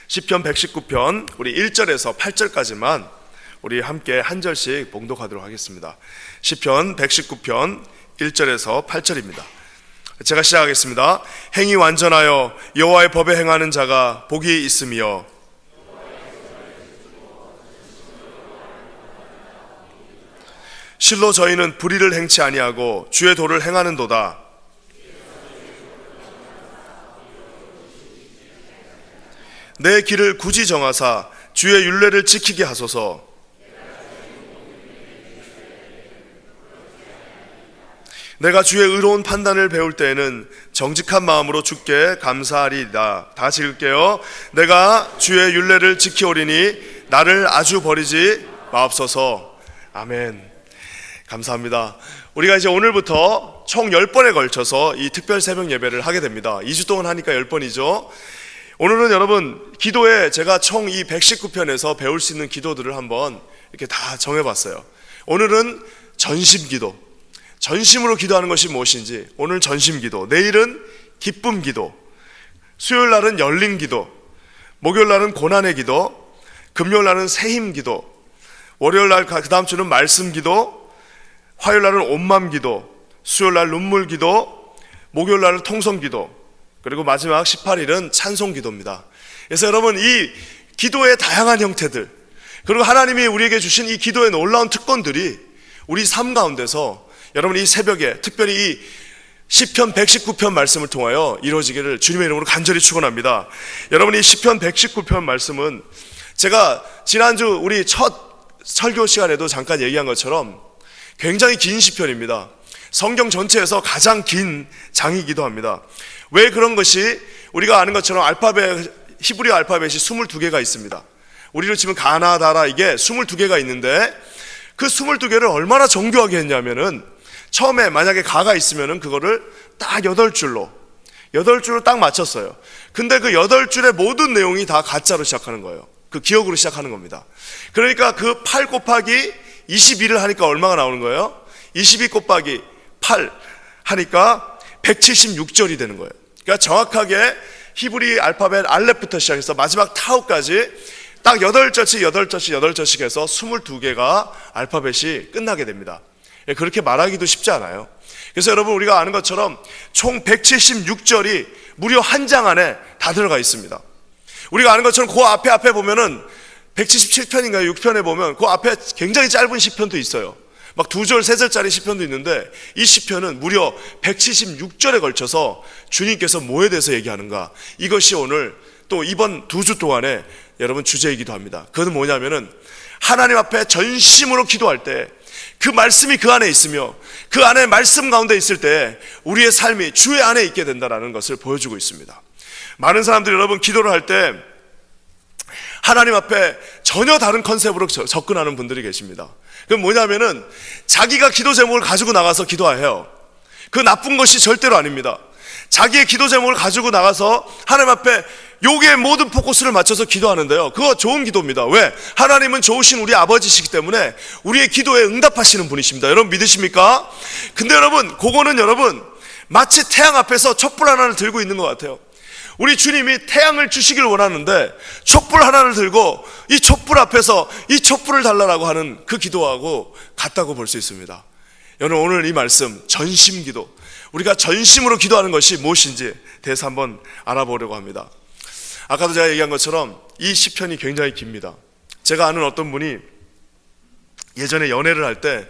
시편 119편 우리 1절에서 8절까지만 우리 함께 한 절씩 봉독하도록 하겠습니다. 시편 119편 1절에서 8절입니다. 제가 시작하겠습니다. 행위 완전하여 여호와의 법에 행하는 자가 복이 있으며 실로 저희는 불의를 행치 아니하고 주의 도를 행하는도다. 내 길을 굳이 정하사 주의 율례를 지키게 하소서. 내가 주의 의로운 판단을 배울 때에는 정직한 마음으로 주께 감사하리이다. 다 같이 읽을게요. 내가 주의 율례를 지키오리니 나를 아주 버리지 마옵소서. 아멘. 감사합니다. 우리가 이제 오늘부터 총 10번에 걸쳐서 이 특별 새벽 예배를 하게 됩니다. 2주 동안 하니까 10번이죠. 오늘은 여러분 기도에 제가 총 이 119편에서 배울 수 있는 기도들을 한번 이렇게 다 정해봤어요. 오늘은 전심기도, 전심으로 기도하는 것이 무엇인지 오늘 전심기도, 내일은 기쁨기도, 수요일날은 열린기도, 목요일날은 고난의 기도, 금요일날은 새힘기도, 월요일날 그 다음 주는 말씀기도, 화요일날은 온맘기도, 수요일날 눈물기도, 목요일날은 통성기도, 그리고 마지막 18일은 찬송기도입니다. 그래서 여러분 이 기도의 다양한 형태들, 그리고 하나님이 우리에게 주신 이 기도의 놀라운 특권들이 우리 삶 가운데서 여러분 이 새벽에 특별히 이 시편 119편 말씀을 통하여 이루어지기를 주님의 이름으로 간절히 축원합니다. 여러분 이 시편 119편 말씀은 제가 지난주 우리 첫 설교 시간에도 잠깐 얘기한 것처럼 굉장히 긴 시편입니다. 성경 전체에서 가장 긴 장이기도 합니다. 왜 그런 것이 우리가 아는 것처럼 히브리 알파벳이 22개가 있습니다. 우리로 치면 가나다라 이게 22개가 있는데 그 22개를 얼마나 정교하게 했냐면은 처음에 만약에 가가 있으면은 그거를 딱 8줄로 딱 맞췄어요. 근데 그 8줄의 모든 내용이 다 가짜로 시작하는 거예요. 그 기억으로 시작하는 겁니다. 그러니까 그 8 곱하기 22를 하니까 얼마가 나오는 거예요? 22 곱하기 8 하니까 176절이 되는 거예요. 그러니까 정확하게 히브리 알파벳 알렙부터 시작해서 마지막 타우까지 딱 8절씩 해서 22개가 알파벳이 끝나게 됩니다. 그렇게 말하기도 쉽지 않아요. 그래서 여러분 우리가 아는 것처럼 총 176절이 무려 한 장 안에 다 들어가 있습니다. 우리가 아는 것처럼 그 앞에 보면은 177편인가요? 6편에 보면 그 앞에 굉장히 짧은 시편도 있어요. 막 2절, 3절짜리 시편도 있는데 이 시편은 무려 176절에 걸쳐서 주님께서 뭐에 대해서 얘기하는가, 이것이 오늘 또 이번 2주 동안에 여러분 주제이기도 합니다. 그것은 뭐냐면은 하나님 앞에 전심으로 기도할 때 그 말씀이 그 안에 있으며 그 안에 말씀 가운데 있을 때 우리의 삶이 주의 안에 있게 된다는 것을 보여주고 있습니다. 많은 사람들이 여러분 기도를 할 때 하나님 앞에 전혀 다른 컨셉으로 접근하는 분들이 계십니다. 그건 뭐냐면은 자기가 기도 제목을 가지고 나가서 기도해요. 그 나쁜 것이 절대로 아닙니다. 자기의 기도 제목을 가지고 나가서 하나님 앞에 여기에 모든 포커스를 맞춰서 기도하는데요, 그거 좋은 기도입니다. 왜? 하나님은 좋으신 우리 아버지시기 때문에 우리의 기도에 응답하시는 분이십니다. 여러분 믿으십니까? 근데 여러분 그거는 여러분 마치 태양 앞에서 촛불 하나를 들고 있는 것 같아요. 우리 주님이 태양을 주시길 원하는데 촛불 하나를 들고 이 촛불 앞에서 이 촛불을 달라고 하는 그 기도하고 같다고 볼 수 있습니다. 여러분 오늘 이 말씀 전심기도, 우리가 전심으로 기도하는 것이 무엇인지 대해서 한번 알아보려고 합니다. 아까도 제가 얘기한 것처럼 이 시편이 굉장히 깁니다. 제가 아는 어떤 분이 예전에 연애를 할 때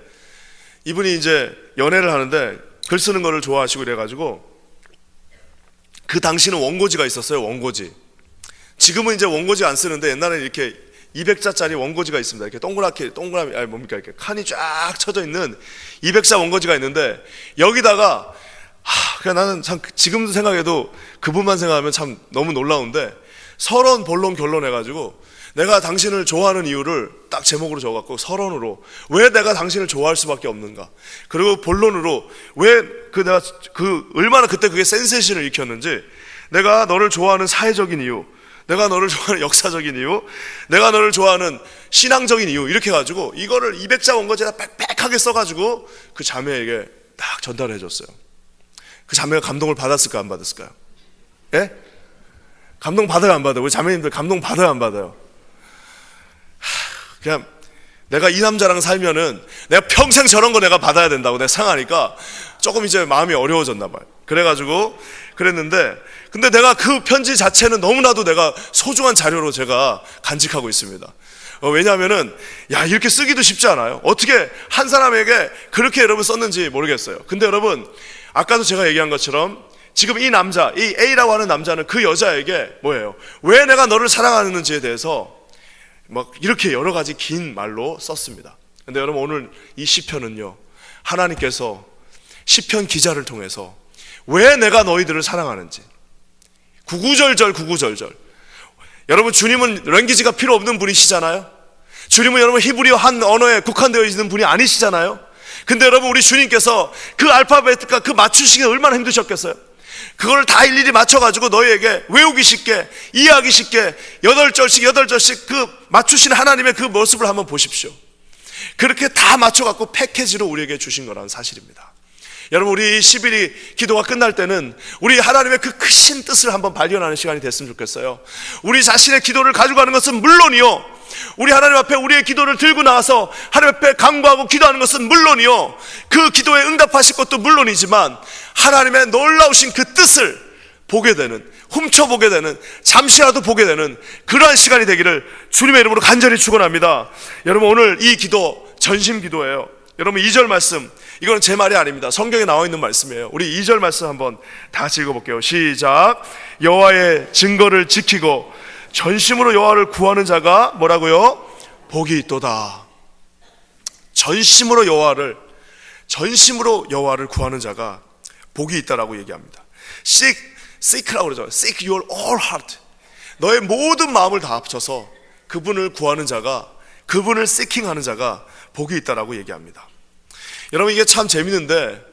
이분이 이제 연애를 하는데 글 쓰는 거를 좋아하시고 이래가지고 그 당시는 원고지가 있었어요. 원고지. 지금은 이제 원고지 안 쓰는데 옛날에는 이렇게 200자짜리 원고지가 있습니다. 이렇게 동그라미 뭡니까? 이렇게 칸이 쫙 쳐져 있는 200자 원고지가 있는데 여기다가 그냥 나는 참 지금도 생각해도 그분만 생각하면 참 너무 놀라운데 서론, 본론, 결론 해가지고 내가 당신을 좋아하는 이유를 딱 제목으로 적어갖고 서론으로 왜 내가 당신을 좋아할 수밖에 없는가, 그리고 본론으로 왜 내가 얼마나 그때 그게 센세이션을 일으켰는지, 내가 너를 좋아하는 사회적인 이유, 내가 너를 좋아하는 역사적인 이유, 내가 너를 좋아하는 신앙적인 이유, 이렇게 해가지고 이거를 200자 원고지에다 빽빽하게 써가지고 그 자매에게 딱 전달해 줬어요. 그 자매가 감동을 받았을까 안 받았을까요? 예? 감동 받아요, 안 받아요? 우리 자매님들 감동 받아요, 안 받아요? 그냥 내가 이 남자랑 살면은 내가 평생 저런 거 내가 받아야 된다고 내가 생각하니까 조금 이제 마음이 어려워졌나 봐요. 그래가지고 그랬는데, 근데 내가 그 편지 자체는 너무나도 내가 소중한 자료로 제가 간직하고 있습니다. 왜냐하면은 이렇게 쓰기도 쉽지 않아요. 어떻게 한 사람에게 그렇게 여러분 썼는지 모르겠어요. 근데 여러분, 아까도 제가 얘기한 것처럼 지금 이 남자, 이 A라고 하는 남자는 그 여자에게 뭐예요? 왜 내가 너를 사랑하는지에 대해서 막 이렇게 여러 가지 긴 말로 썼습니다. 근데 여러분, 오늘 이 시편은요, 하나님께서 시편 기자를 통해서 왜 내가 너희들을 사랑하는지 구구절절 여러분, 주님은 랭귀지가 필요 없는 분이시잖아요. 주님은 여러분 히브리어 한 언어에 국한되어 있는 분이 아니시잖아요. 근데 여러분, 우리 주님께서 그 알파벳과 그 맞추시기 얼마나 힘드셨겠어요. 그걸 다 일일이 맞춰가지고 너희에게 외우기 쉽게, 이해하기 쉽게 8절씩 그 맞추신 하나님의 그 모습을 한번 보십시오. 그렇게 다 맞춰갖고 패키지로 우리에게 주신 거라는 사실입니다. 여러분, 우리 11일 기도가 끝날 때는 우리 하나님의 그 크신 뜻을 한번 발견하는 시간이 됐으면 좋겠어요. 우리 자신의 기도를 가져가는 것은 물론이요, 우리 하나님 앞에 우리의 기도를 들고 나와서 하나님 앞에 간구하고 기도하는 것은 물론이요, 그 기도에 응답하실 것도 물론이지만 하나님의 놀라우신 그 뜻을 보게 되는, 훔쳐보게 되는, 잠시라도 보게 되는 그러한 시간이 되기를 주님의 이름으로 간절히 축원합니다. 여러분, 오늘 이 기도 전심 기도예요. 여러분, 2절 말씀, 이거는 제 말이 아닙니다. 성경에 나와 있는 말씀이에요. 우리 2절 말씀 한번 다 같이 읽어볼게요. 시작. 여호와의 증거를 지키고 전심으로 여호와를 구하는 자가 뭐라고요? 복이 있도다. 전심으로 여호와를 구하는 자가 복이 있다라고 얘기합니다. seek라고 그러죠. seek your all heart. 너의 모든 마음을 다 합쳐서 그분을 구하는 자가, 그분을 seeking하는 자가 복이 있다라고 얘기합니다. 여러분, 이게 참 재밌는데,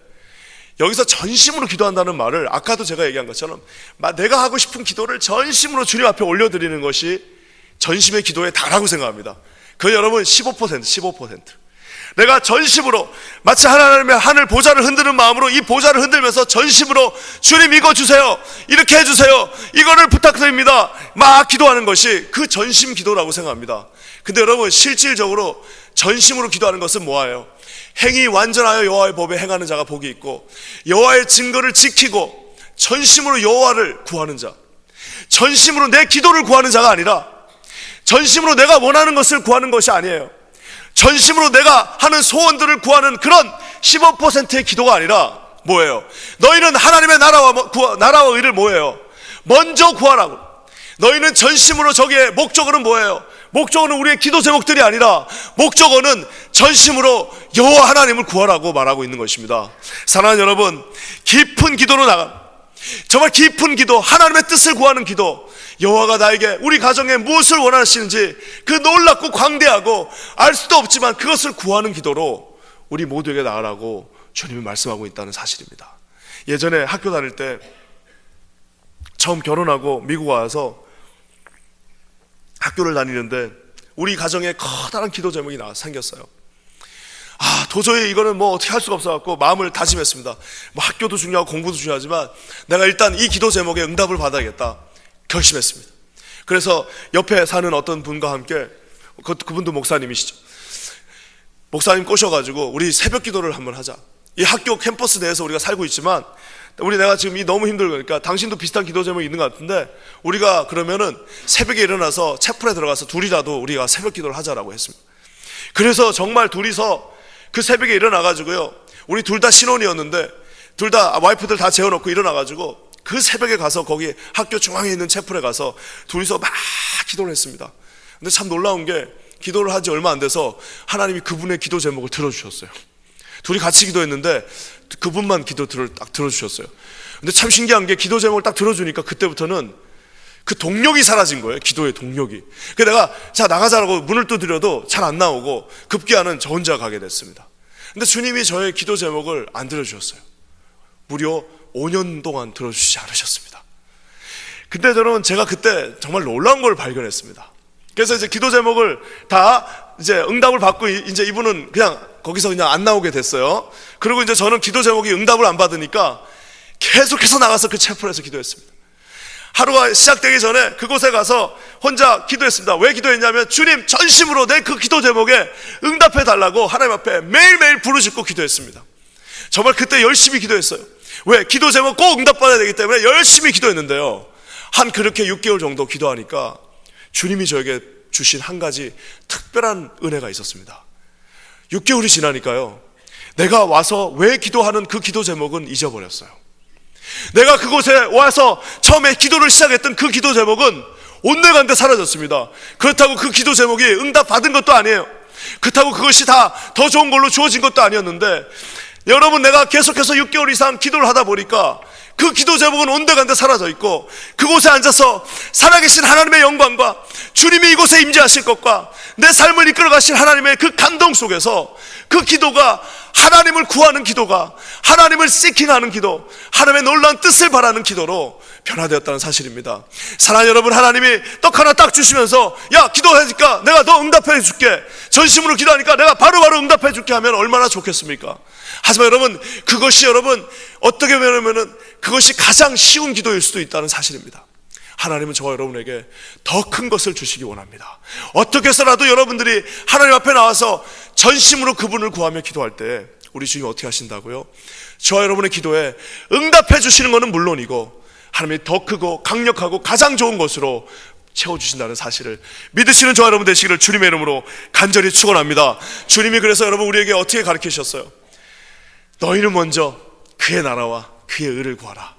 여기서 전심으로 기도한다는 말을 아까도 제가 얘기한 것처럼 내가 하고 싶은 기도를 전심으로 주님 앞에 올려드리는 것이 전심의 기도에 다라고 생각합니다. 그 여러분 15%. 내가 전심으로, 마치 하나님의 하늘 보좌를 흔드는 마음으로 이 보좌를 흔들면서 전심으로 주님 이거 주세요, 이렇게 해주세요, 이거를 부탁드립니다, 막 기도하는 것이 그 전심 기도라고 생각합니다. 근데 여러분, 실질적으로 전심으로 기도하는 것은 뭐예요? 행이 완전하여 여호와의 법에 행하는 자가 복이 있고, 여호와의 증거를 지키고 전심으로 여호와를 구하는 자, 전심으로 내 기도를 구하는 자가 아니라 전심으로 내가 원하는 것을 구하는 것이 아니에요. 전심으로 내가 하는 소원들을 구하는 그런 15%의 기도가 아니라 뭐예요? 너희는 하나님의 나라와 의를 뭐예요? 먼저 구하라고. 너희는 전심으로, 저기에 목적어는 뭐예요? 목적어는 우리의 기도 제목들이 아니라 목적어는 전심으로 여호와 하나님을 구하라고 말하고 있는 것입니다. 사랑하는 여러분, 깊은 기도로 정말 깊은 기도, 하나님의 뜻을 구하는 기도, 여호와가 나에게, 우리 가정에 무엇을 원하시는지 그 놀랍고 광대하고 알 수도 없지만 그것을 구하는 기도로 우리 모두에게 나아가라고 주님이 말씀하고 있다는 사실입니다. 예전에 학교 다닐 때 처음 결혼하고 미국 와서 학교를 다니는데 우리 가정에 커다란 기도 제목이 생겼어요. 도저히 이거는 뭐 어떻게 할 수가 없어갖고 마음을 다짐했습니다. 뭐 학교도 중요하고 공부도 중요하지만 내가 일단 이 기도 제목에 응답을 받아야겠다 결심했습니다. 그래서 옆에 사는 어떤 분과 함께, 그분도 목사님이시죠. 목사님 꼬셔가지고 우리 새벽 기도를 한번 하자. 이 학교 캠퍼스 내에서 우리가 살고 있지만 내가 지금 너무 힘들으니까 당신도 비슷한 기도 제목이 있는 것 같은데 우리가 그러면은 새벽에 일어나서 채플에 들어가서 둘이라도 우리가 새벽 기도를 하자라고 했습니다. 그래서 정말 둘이서 그 새벽에 일어나가지고요, 우리 둘 다 신혼이었는데 둘 다 와이프들 다 재워놓고 일어나가지고 그 새벽에 가서 거기 학교 중앙에 있는 채플에 가서 둘이서 막 기도를 했습니다. 근데 참 놀라운 게, 기도를 하지 얼마 안 돼서 하나님이 그분의 기도 제목을 들어주셨어요. 둘이 같이 기도했는데 그분만 기도를 딱 들어주셨어요. 근데 참 신기한 게, 기도 제목을 딱 들어주니까 그때부터는 그 동력이 사라진 거예요. 기도의 동력이. 그래서 내가 자 나가자라고 문을 두드려도 잘 안 나오고 급기야는 저 혼자 가게 됐습니다. 근데 주님이 저의 기도 제목을 안 들어주셨어요. 무려 5년 동안 들어주시지 않으셨습니다. 근데 저는 제가 그때 정말 놀라운 걸 발견했습니다. 그래서 이제 기도 제목을 다 이제 응답을 받고 이제 이분은 그냥 거기서 그냥 안 나오게 됐어요. 그리고 이제 저는 기도 제목이 응답을 안 받으니까 계속해서 나가서 그 채플에서 기도했습니다. 하루가 시작되기 전에 그곳에 가서 혼자 기도했습니다. 왜 기도했냐면 주님 전심으로 내 그 기도 제목에 응답해 달라고 하나님 앞에 매일매일 부르짖고 기도했습니다. 정말 그때 열심히 기도했어요. 왜? 기도 제목 꼭 응답받아야 되기 때문에 열심히 기도했는데요, 한 그렇게 6개월 정도 기도하니까 주님이 저에게 주신 한 가지 특별한 은혜가 있었습니다. 6개월이 지나니까요, 내가 와서 왜 기도하는 그 기도 제목은 잊어버렸어요. 내가 그곳에 와서 처음에 기도를 시작했던 그 기도 제목은 온데간데 사라졌습니다. 그렇다고 그 기도 제목이 응답받은 것도 아니에요. 그렇다고 그것이 다 더 좋은 걸로 주어진 것도 아니었는데, 여러분, 내가 계속해서 6개월 이상 기도를 하다 보니까 그 기도 제목은 온데간데 사라져 있고, 그곳에 앉아서 살아계신 하나님의 영광과 주님이 이곳에 임재하실 것과 내 삶을 이끌어 가실 하나님의 그 감동 속에서 그 기도가 하나님을 구하는 기도가, 하나님을 시킹하는 기도, 하나님의 놀라운 뜻을 바라는 기도로 변화되었다는 사실입니다. 사랑하는 여러분, 하나님이 떡 하나 딱 주시면서 야, 기도하니까 내가 너 응답해 줄게, 전심으로 기도하니까 내가 바로바로 응답해 줄게 하면 얼마나 좋겠습니까? 하지만 여러분, 그것이 여러분 어떻게 보면은 그것이 가장 쉬운 기도일 수도 있다는 사실입니다. 하나님은 저와 여러분에게 더 큰 것을 주시기 원합니다. 어떻게 해서라도 여러분들이 하나님 앞에 나와서 전심으로 그분을 구하며 기도할 때 우리 주님 어떻게 하신다고요? 저와 여러분의 기도에 응답해 주시는 것은 물론이고, 하나님이 더 크고 강력하고 가장 좋은 것으로 채워주신다는 사실을 믿으시는 저와 여러분 되시기를 주님의 이름으로 간절히 축원합니다. 주님이 그래서 여러분 우리에게 어떻게 가르치셨어요? 너희는 먼저 그의 나라와 그의 의를 구하라.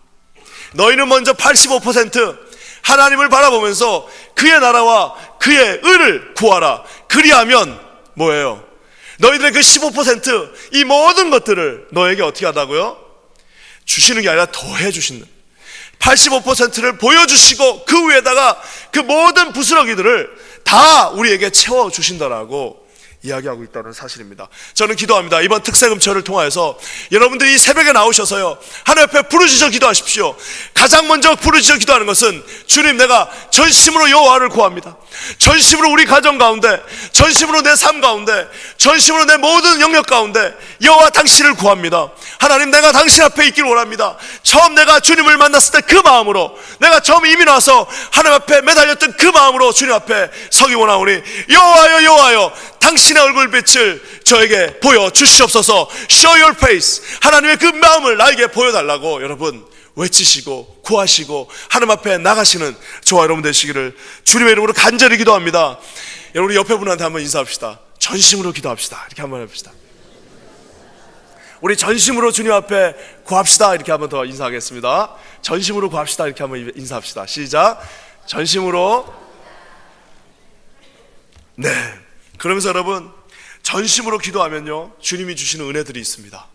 너희는 먼저 85% 하나님을 바라보면서 그의 나라와 그의 의를 구하라. 그리하면 뭐예요? 너희들의 그 15%이 모든 것들을 너에게 어떻게 하다고요? 주시는 게 아니라 더해 주시는, 85%를 보여주시고 그 위에다가 그 모든 부스러기들을 다 우리에게 채워주신다라고 이야기하고 있다는 사실입니다. 저는 기도합니다. 이번 특세금철을 통하여서 여러분들이 이 새벽에 나오셔서요, 하나님 앞에 부르짖어 기도하십시오. 가장 먼저 부르짖어 기도하는 것은 주님, 내가 전심으로 여호와를 구합니다. 전심으로 우리 가정 가운데, 전심으로 내 삶 가운데, 전심으로 내 모든 영역 가운데 여호와 당신을 구합니다. 하나님, 내가 당신 앞에 있기를 원합니다. 처음 내가 주님을 만났을 때 그 마음으로, 내가 처음 이미 나와서 하나님 앞에 매달렸던 그 마음으로 주님 앞에 서기 원하오니 여호와여 여호와여, 당신의 얼굴빛을 저에게 보여주시옵소서. Show your face. 하나님의 그 마음을 나에게 보여달라고 여러분 외치시고 구하시고 하나님 앞에 나가시는 저와 여러분 되시기를 주님의 이름으로 간절히 기도합니다. 여러분, 우리 옆에 분한테 한번 인사합시다. 전심으로 기도합시다. 이렇게 한번 해봅시다. 우리 전심으로 주님 앞에 구합시다. 이렇게 한번 더 인사하겠습니다. 전심으로 구합시다. 이렇게 한번 인사합시다. 시작. 전심으로. 네. 그러면서 여러분, 전심으로 기도하면요, 주님이 주시는 은혜들이 있습니다.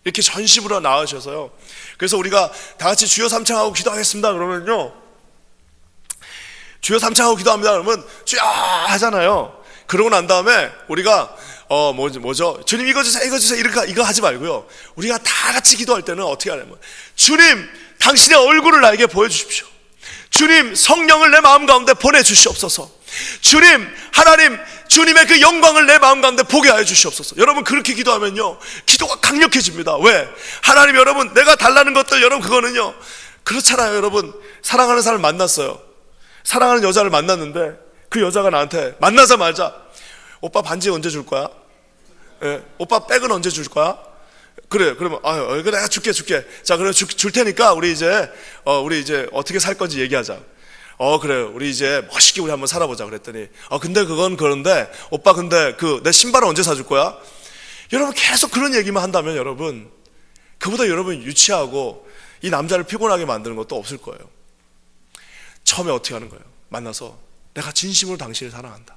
이렇게 전심으로 나으셔서요, 그래서 우리가 다 같이 주여 삼창하고 기도하겠습니다 그러면요, 주여 삼창하고 기도합니다 그러면 주여 하잖아요. 그러고 난 다음에 우리가 뭐죠? 주님 이거 주세요, 이거 주세요, 이거 하지 말고요, 우리가 다 같이 기도할 때는 어떻게 하냐면, 주님 당신의 얼굴을 나에게 보여주십시오. 주님 성령을 내 마음 가운데 보내주시옵소서. 주님, 하나님, 주님의 그 영광을 내 마음 가운데 보게 하여 주시옵소서. 여러분, 그렇게 기도하면요, 기도가 강력해집니다. 왜? 하나님, 여러분, 내가 달라는 것들, 여러분, 그거는요, 그렇잖아요. 여러분, 사랑하는 사람을 만났어요. 사랑하는 여자를 만났는데 그 여자가 나한테 만나자마자 오빠 반지 언제 줄 거야? 예, 오빠 백은 언제 줄 거야? 그래, 그러면 그래, 내가 줄게. 자, 그럼 줄 테니까 우리 이제 어떻게 살 건지 얘기하자. 그래, 우리 이제 멋있게 우리 한번 살아보자. 그랬더니 근데 그건 그런데 오빠, 근데 내 신발은 언제 사줄 거야? 여러분, 계속 그런 얘기만 한다면 여러분, 그보다 여러분 유치하고 이 남자를 피곤하게 만드는 것도 없을 거예요. 처음에 어떻게 하는 거예요? 만나서 내가 진심으로 당신을 사랑한다.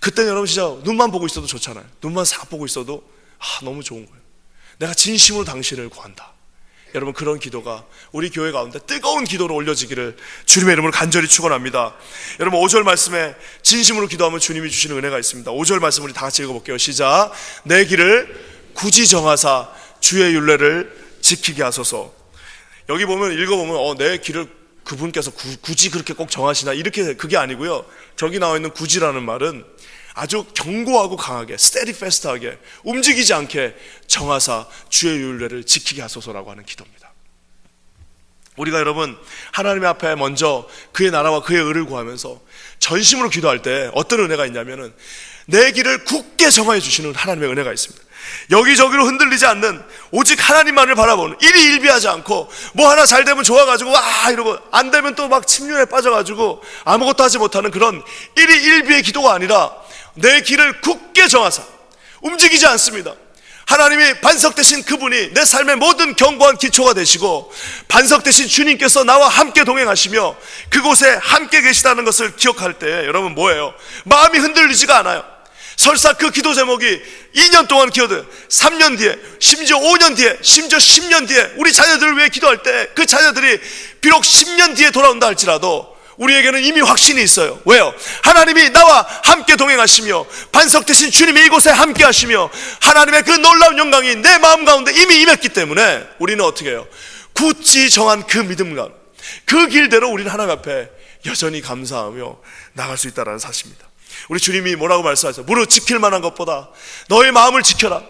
그때는 여러분 진짜 눈만 보고 있어도 좋잖아요. 눈만 싹 보고 있어도 너무 좋은 거예요. 내가 진심으로 당신을 구한다. 여러분, 그런 기도가 우리 교회 가운데 뜨거운 기도로 올려지기를 주님의 이름으로 간절히 축원합니다. 여러분, 5절 말씀에 진심으로 기도하면 주님이 주시는 은혜가 있습니다. 5절 말씀 우리 다 같이 읽어볼게요. 시작. 내 길을 굳이 정하사 주의 율례를 지키게 하소서. 여기 보면, 읽어보면 내 길을 그분께서 굳이 그렇게 꼭 정하시나, 이렇게, 그게 아니고요, 저기 나와 있는 굳이라는 말은 아주 견고하고 강하게, 스테디패스트하게, 움직이지 않게 정하사 주의 율례를 지키게 하소서라고 하는 기도입니다. 우리가 여러분 하나님 앞에 먼저 그의 나라와 그의 의를 구하면서 전심으로 기도할 때 어떤 은혜가 있냐면은 내 길을 굳게 정하여 주시는 하나님의 은혜가 있습니다. 여기저기로 흔들리지 않는 오직 하나님만을 바라보는, 일희일비하지 않고 뭐 하나 잘 되면 좋아가지고 와 이러고 안 되면 또 막 침륜에 빠져가지고 아무것도 하지 못하는 그런 일희일비의 기도가 아니라 내 길을 굳게 정하사 움직이지 않습니다. 하나님이 반석 되신 그분이 내 삶의 모든 견고한 기초가 되시고 반석 되신 주님께서 나와 함께 동행하시며 그곳에 함께 계시다는 것을 기억할 때 여러분 뭐예요? 마음이 흔들리지가 않아요. 설사 그 기도 제목이 2년 동안 기도돼 3년 뒤에, 심지어 5년 뒤에, 심지어 10년 뒤에 우리 자녀들을 위해 기도할 때 그 자녀들이 비록 10년 뒤에 돌아온다 할지라도 우리에게는 이미 확신이 있어요. 왜요? 하나님이 나와 함께 동행하시며 반석 되신 주님이 이곳에 함께 하시며 하나님의 그 놀라운 영광이 내 마음 가운데 이미 임했기 때문에 우리는 어떻게 해요? 굳이 정한 그 믿음과 그 길대로 우리는 하나님 앞에 여전히 감사하며 나갈 수 있다는 사실입니다. 우리 주님이 뭐라고 말씀하세요? 무릇 지킬 만한 것보다 너의 마음을 지켜라.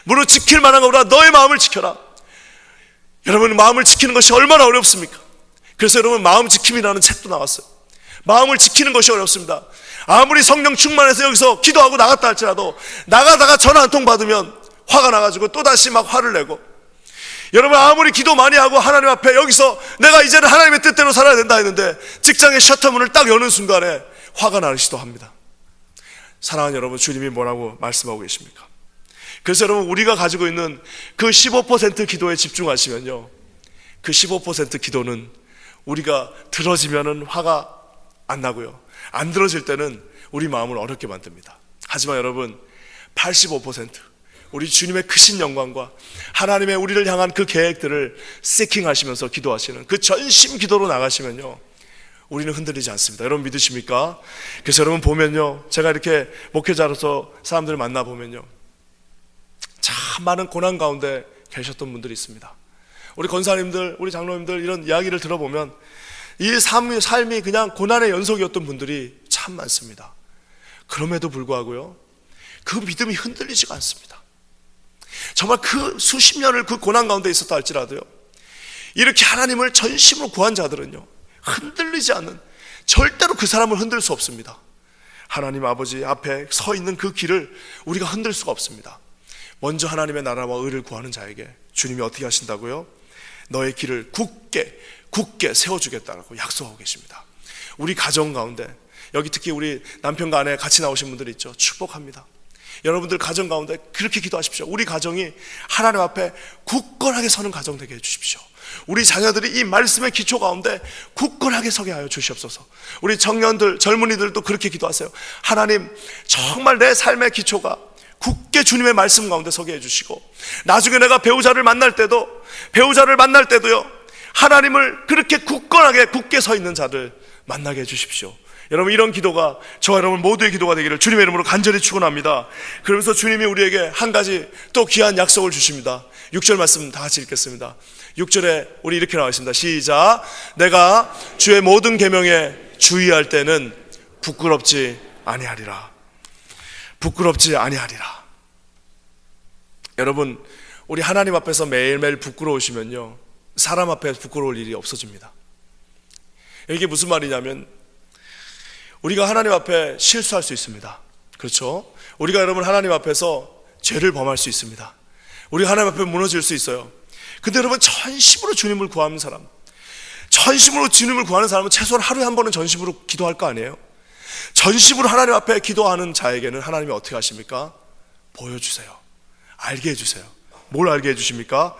무릇 지킬 만한 것보다 너의 마음을 지켜라. 여러분, 마음을 지키는 것이 얼마나 어렵습니까? 그래서 여러분, 마음 지킴이라는 책도 나왔어요. 마음을 지키는 것이 어렵습니다. 아무리 성령 충만해서 여기서 기도하고 나갔다 할지라도 나가다가 전화 한 통 받으면 화가 나가지고 또다시 막 화를 내고, 여러분 아무리 기도 많이 하고 하나님 앞에 여기서 내가 이제는 하나님의 뜻대로 살아야 된다 했는데 직장의 셔터문을 딱 여는 순간에 화가 나시도 합니다. 사랑하는 여러분, 주님이 뭐라고 말씀하고 계십니까? 그래서 여러분, 우리가 가지고 있는 그 15% 기도에 집중하시면요, 그 15% 기도는 우리가 들어지면은 화가 안 나고요, 안 들어질 때는 우리 마음을 어렵게 만듭니다. 하지만 여러분, 85% 우리 주님의 크신 영광과 하나님의 우리를 향한 그 계획들을 세킹하시면서 기도하시는 그 전심 기도로 나가시면요, 우리는 흔들리지 않습니다. 여러분 믿으십니까? 그래서 여러분 보면요, 제가 이렇게 목회자로서 사람들을 만나보면요, 참 많은 고난 가운데 계셨던 분들이 있습니다. 우리 권사님들, 우리 장로님들 이런 이야기를 들어보면 이 삶이 그냥 고난의 연속이었던 분들이 참 많습니다. 그럼에도 불구하고요, 그 믿음이 흔들리지가 않습니다. 정말 그 수십 년을 그 고난 가운데 있었다 할지라도요, 이렇게 하나님을 전심으로 구한 자들은요, 흔들리지 않는, 절대로 그 사람을 흔들 수 없습니다. 하나님 아버지 앞에 서 있는 그 길을 우리가 흔들 수가 없습니다. 먼저 하나님의 나라와 의를 구하는 자에게 주님이 어떻게 하신다고요? 너의 길을 굳게 세워주겠다고 약속하고 계십니다. 우리 가정 가운데, 여기 특히 우리 남편과 아내 같이 나오신 분들이 있죠. 축복합니다. 여러분들 가정 가운데 그렇게 기도하십시오. 우리 가정이 하나님 앞에 굳건하게 서는 가정 되게 해주십시오. 우리 자녀들이 이 말씀의 기초 가운데 굳건하게 서게 하여 주시옵소서. 우리 청년들, 젊은이들도 그렇게 기도하세요. 하나님, 정말 내 삶의 기초가 굳게 주님의 말씀 가운데 서게 해주시고, 나중에 내가 배우자를 만날 때도요, 하나님을 그렇게 굳게 서 있는 자들 만나게 해주십시오. 여러분, 이런 기도가 저와 여러분 모두의 기도가 되기를 주님의 이름으로 간절히 축원합니다. 그러면서 주님이 우리에게 한 가지 또 귀한 약속을 주십니다. 6절 말씀 다 같이 읽겠습니다. 6절에 우리 이렇게 나와 있습니다. 시작. 내가 주의 모든 계명에 주의할 때는 부끄럽지 아니하리라. 부끄럽지 아니하리라. 여러분, 우리 하나님 앞에서 매일매일 부끄러우시면요, 사람 앞에 부끄러울 일이 없어집니다. 이게 무슨 말이냐면, 우리가 하나님 앞에 실수할 수 있습니다. 그렇죠? 우리가 여러분 하나님 앞에서 죄를 범할 수 있습니다. 우리가 하나님 앞에 무너질 수 있어요. 근데 여러분, 전심으로 주님을 구하는 사람, 전심으로 주님을 구하는 사람은 최소한 하루에 한 번은 전심으로 기도할 거 아니에요? 전심으로 하나님 앞에 기도하는 자에게는 하나님이 어떻게 하십니까? 보여주세요. 알게 해주세요. 뭘 알게 해주십니까?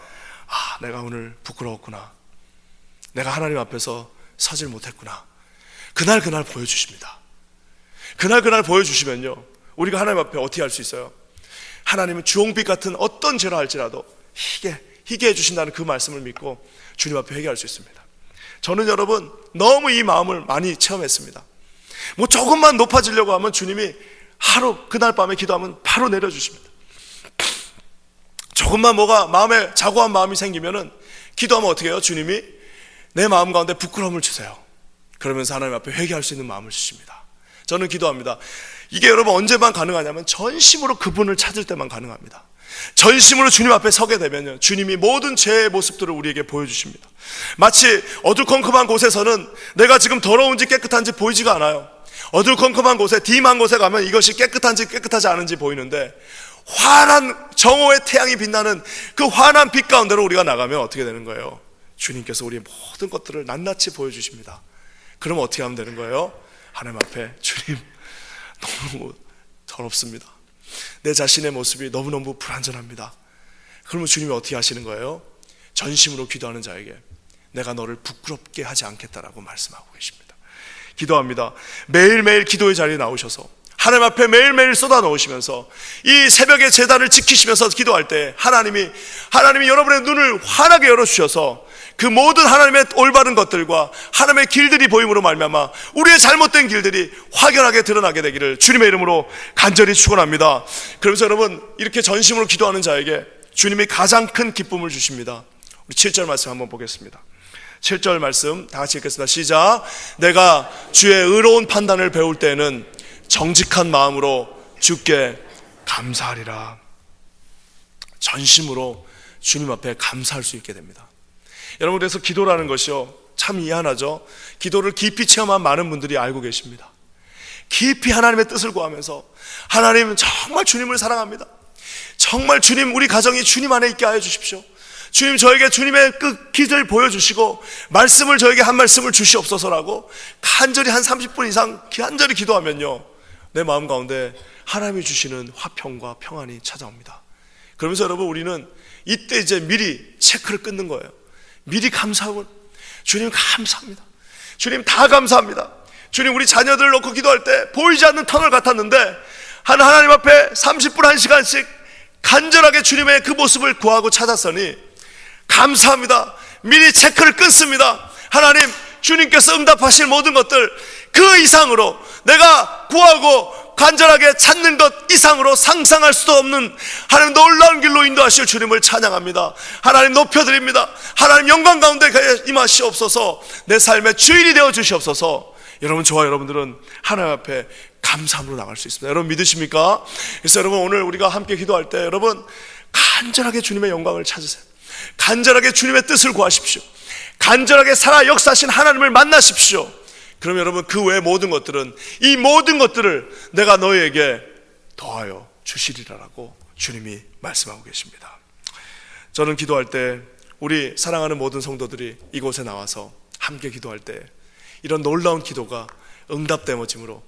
아, 내가 오늘 부끄러웠구나. 내가 하나님 앞에서 서질 못했구나. 그날 보여주십니다. 그날 보여주시면요, 우리가 하나님 앞에 어떻게 할 수 있어요? 하나님은 주홍빛 같은 어떤 죄라 할지라도 희게 해주신다는 그 말씀을 믿고 주님 앞에 회개할 수 있습니다. 저는 여러분 너무 이 마음을 많이 체험했습니다. 뭐 조금만 높아지려고 하면 주님이 그날 밤에 기도하면 바로 내려주십니다. 조금만 뭐가 마음에 자고한 마음이 생기면은 기도하면 어떻게 해요? 주님이 내 마음 가운데 부끄러움을 주세요. 그러면서 하나님 앞에 회개할 수 있는 마음을 주십니다. 저는 기도합니다. 이게 여러분 언제만 가능하냐면 전심으로 그분을 찾을 때만 가능합니다. 전심으로 주님 앞에 서게 되면요, 주님이 모든 죄의 모습들을 우리에게 보여주십니다. 마치 어두컴컴한 곳에서는 내가 지금 더러운지 깨끗한지 보이지가 않아요. 어두컴컴한 곳에, dim한 곳에 가면 이것이 깨끗한지 깨끗하지 않은지 보이는데, 환한 정오의 태양이 빛나는 그 환한 빛 가운데로 우리가 나가면 어떻게 되는 거예요? 주님께서 우리의 모든 것들을 낱낱이 보여주십니다. 그럼 어떻게 하면 되는 거예요? 하나님 앞에, 주님 너무 더럽습니다. 내 자신의 모습이 너무너무 불완전합니다. 그러면 주님이 어떻게 하시는 거예요? 전심으로 기도하는 자에게 내가 너를 부끄럽게 하지 않겠다라고 말씀하고 계십니다. 기도합니다. 매일매일 기도의 자리에 나오셔서 하나님 앞에 매일매일 쏟아 넣으시면서 이 새벽의 제단을 지키시면서 기도할 때 하나님이 여러분의 눈을 환하게 열어주셔서 그 모든 하나님의 올바른 것들과 하나님의 길들이 보임으로 말미암아 우리의 잘못된 길들이 확연하게 드러나게 되기를 주님의 이름으로 간절히 축원합니다. 그러면서 여러분, 이렇게 전심으로 기도하는 자에게 주님이 가장 큰 기쁨을 주십니다. 우리 7절 말씀 한번 보겠습니다. 7절 말씀 다 같이 읽겠습니다. 시작. 내가 주의 의로운 판단을 배울 때에는 정직한 마음으로 주께 감사하리라. 전심으로 주님 앞에 감사할 수 있게 됩니다. 여러분, 그래서 기도라는 것이요, 참 이해하죠. 기도를 깊이 체험한 많은 분들이 알고 계십니다. 깊이 하나님의 뜻을 구하면서 하나님 정말 주님을 사랑합니다. 정말 주님, 우리 가정이 주님 안에 있게 하여 주십시오. 주님, 저에게 주님의 그 길을 보여주시고 말씀을 저에게 한 말씀을 주시옵소서라고 간절히 한 30분 이상 간절히 기도하면요, 내 마음 가운데 하나님이 주시는 화평과 평안이 찾아옵니다. 그러면서 여러분, 우리는 이때 이제 미리 체크를 끊는 거예요. 미리 감사하고, 주님 감사합니다. 주님 다 감사합니다. 주님, 우리 자녀들을 놓고 기도할 때 보이지 않는 터널 같았는데 하나님 앞에 30분 1시간씩 간절하게 주님의 그 모습을 구하고 찾았으니 감사합니다. 미리 체크를 끊습니다. 하나님, 주님께서 응답하실 모든 것들 그 이상으로 내가 구하고 간절하게 찾는 것 이상으로 상상할 수도 없는 하나님 놀라운 길로 인도하실 주님을 찬양합니다. 하나님 높여드립니다. 하나님 영광 가운데 임하시옵소서. 내 삶의 주인이 되어 주시옵소서. 여러분, 저와 여러분들은 하나님 앞에 감사함으로 나갈 수 있습니다. 여러분 믿으십니까? 그래서 여러분, 오늘 우리가 함께 기도할 때 여러분 간절하게 주님의 영광을 찾으세요. 간절하게 주님의 뜻을 구하십시오. 간절하게 살아 역사하신 하나님을 만나십시오. 그럼 여러분, 그 외의 모든 것들은, 이 모든 것들을 내가 너희에게 더하여 주시리라라고 주님이 말씀하고 계십니다. 저는 기도할 때 우리 사랑하는 모든 성도들이 이곳에 나와서 함께 기도할 때 이런 놀라운 기도가 응답되어짐으로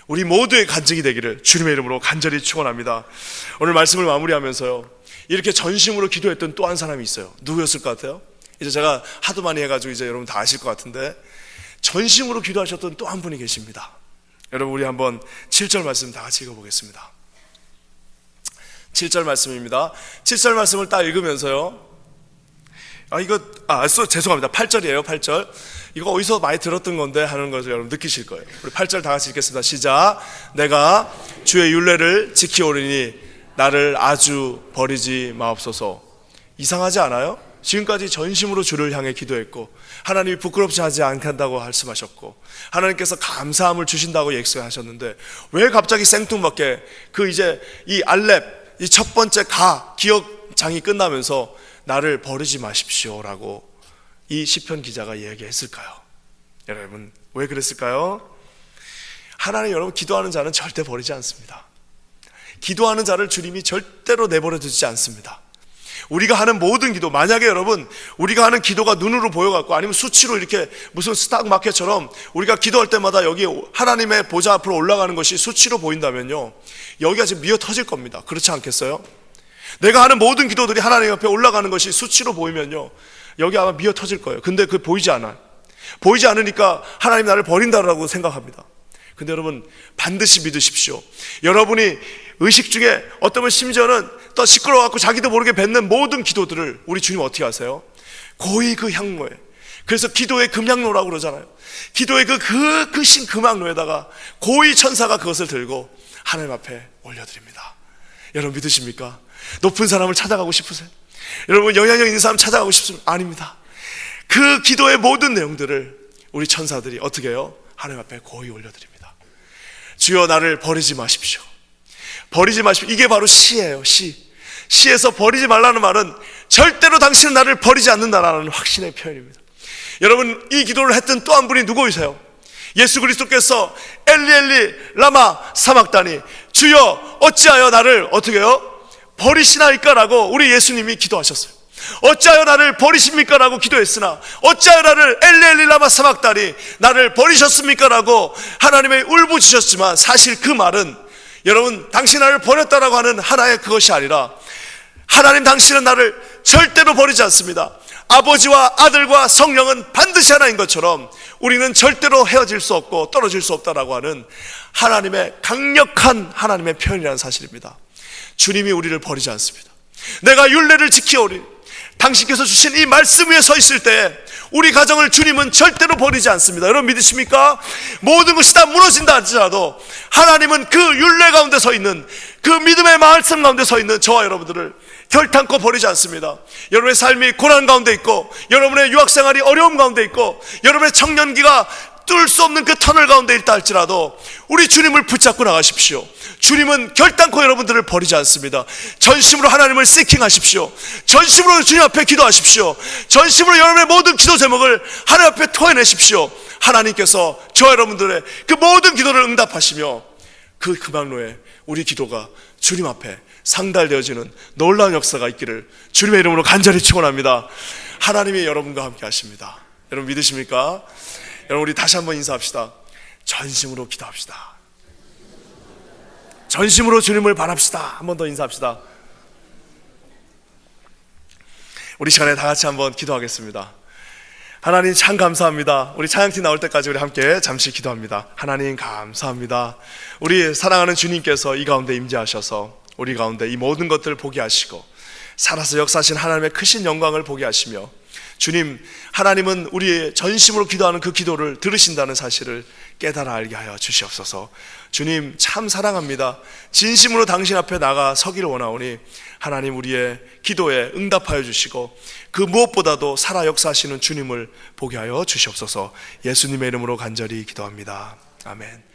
우리 모두의 간증이 되기를 주님의 이름으로 간절히 축원합니다. 오늘 말씀을 마무리하면서요, 이렇게 전심으로 기도했던 또 한 사람이 있어요. 누구였을 것 같아요? 이제 제가 하도 많이 해가지고 이제 여러분 다 아실 것 같은데, 전심으로 기도하셨던 또 한 분이 계십니다. 여러분, 우리 한번 7절 말씀 다 같이 읽어보겠습니다. 7절 말씀입니다. 7절 말씀을 딱 읽으면서요, 죄송합니다. 8절이에요. 8절. 이거 어디서 많이 들었던 건데 하는 것을 여러분 느끼실 거예요. 우리 8절 다 같이 읽겠습니다. 시작. 내가 주의 율례를 지키오리니 나를 아주 버리지 마옵소서. 이상하지 않아요? 지금까지 전심으로 주를 향해 기도했고 하나님이 부끄럽지 하지 않겠다고 말씀하셨고 하나님께서 감사함을 주신다고 약속하셨는데 왜 갑자기 생뚱맞게 그 이제 이 알렙, 이 첫 번째 기억장이 끝나면서 나를 버리지 마십시오라고 이 시편 기자가 얘기했을까요? 여러분, 왜 그랬을까요? 하나님, 여러분, 기도하는 자는 절대 버리지 않습니다. 기도하는 자를 주님이 절대로 내버려 두지 않습니다. 우리가 하는 모든 기도, 만약에 여러분 우리가 하는 기도가 눈으로 보여갖고 아니면 수치로 이렇게 무슨 스탁 마켓처럼 우리가 기도할 때마다 여기 하나님의 보좌 앞으로 올라가는 것이 수치로 보인다면요, 여기가 지금 미어 터질 겁니다. 그렇지 않겠어요? 내가 하는 모든 기도들이 하나님 앞에 올라가는 것이 수치로 보이면요, 여기 아마 미어 터질 거예요. 근데 그게 보이지 않아요. 보이지 않으니까 하나님 나를 버린다라고 생각합니다. 근데 여러분, 반드시 믿으십시오. 여러분이 의식 중에 어떤 분 심지어는 또 시끄러워갖고 자기도 모르게 뱉는 모든 기도들을 우리 주님 어떻게 하세요? 고이 그 향로에, 그래서 기도의 금향로라고 그러잖아요. 기도의 그 크신 금향로에다가 고이 천사가 그것을 들고 하나님 앞에 올려드립니다. 여러분 믿으십니까? 높은 사람을 찾아가고 싶으세요? 여러분 영향력 있는 사람 찾아가고 싶습니까? 아닙니다. 그 기도의 모든 내용들을 우리 천사들이 어떻게 해요? 하나님 앞에 고이 올려드립니다. 주여 나를 버리지 마십시오. 버리지 마십시오. 이게 바로 시예요. 시. 시에서 버리지 말라는 말은 절대로 당신은 나를 버리지 않는다라는 확신의 표현입니다. 여러분, 이 기도를 했던 또 한 분이 누구이세요? 예수 그리스도께서 엘리 엘리 라마 사막다니, 주여 어찌하여 나를 어떻게 해요? 버리시나이까? 라고 우리 예수님이 기도하셨어요. 어찌하여 나를 버리십니까? 라고 기도했으나 어찌하여 나를 엘리 엘리 라마 사막다니, 나를 버리셨습니까? 라고 하나님의 울부짖으셨지만, 사실 그 말은 여러분, 당신 나를 버렸다라고 하는 하나의 그것이 아니라, 하나님 당신은 나를 절대로 버리지 않습니다. 아버지와 아들과 성령은 반드시 하나인 것처럼 우리는 절대로 헤어질 수 없고 떨어질 수 없다라고 하는 하나님의 강력한 하나님의 표현이라는 사실입니다. 주님이 우리를 버리지 않습니다. 내가 율례를 지키오리, 당신께서 주신 이 말씀 위에 서 있을 때 우리 가정을 주님은 절대로 버리지 않습니다. 여러분 믿으십니까? 모든 것이 다 무너진다 할지라도 하나님은 그 율례 가운데 서 있는, 그 믿음의 말씀 가운데 서 있는 저와 여러분들을 결탄코 버리지 않습니다. 여러분의 삶이 고난 가운데 있고, 여러분의 유학생활이 어려움 가운데 있고, 여러분의 청년기가 뚫을 수 없는 그 터널 가운데 있다 할지라도 우리 주님을 붙잡고 나가십시오. 주님은 결단코 여러분들을 버리지 않습니다. 전심으로 하나님을 세킹하십시오. 전심으로 주님 앞에 기도하십시오. 전심으로 여러분의 모든 기도 제목을 하나님 앞에 토해내십시오. 하나님께서 저 여러분들의 그 모든 기도를 응답하시며 그 금방로에 우리 기도가 주님 앞에 상달되어지는 놀라운 역사가 있기를 주님의 이름으로 간절히 축원합니다. 하나님이 여러분과 함께 하십니다. 여러분 믿으십니까? 여러분, 우리 다시 한번 인사합시다. 전심으로 기도합시다. 전심으로 주님을 바랍시다. 한 번 더 인사합시다. 우리 시간에 다 같이 한번 기도하겠습니다. 하나님 참 감사합니다. 우리 찬양팀 나올 때까지 우리 함께 잠시 기도합니다. 하나님 감사합니다. 우리 사랑하는 주님께서 이 가운데 임재하셔서 우리 가운데 이 모든 것들을 보게 하시고 살아서 역사하신 하나님의 크신 영광을 보게 하시며, 주님, 하나님은 우리의 전심으로 기도하는 그 기도를 들으신다는 사실을 깨달아 알게 하여 주시옵소서. 주님 참 사랑합니다. 진심으로 당신 앞에 나가 서기를 원하오니 하나님 우리의 기도에 응답하여 주시고 그 무엇보다도 살아 역사하시는 주님을 보게 하여 주시옵소서. 예수님의 이름으로 간절히 기도합니다. 아멘.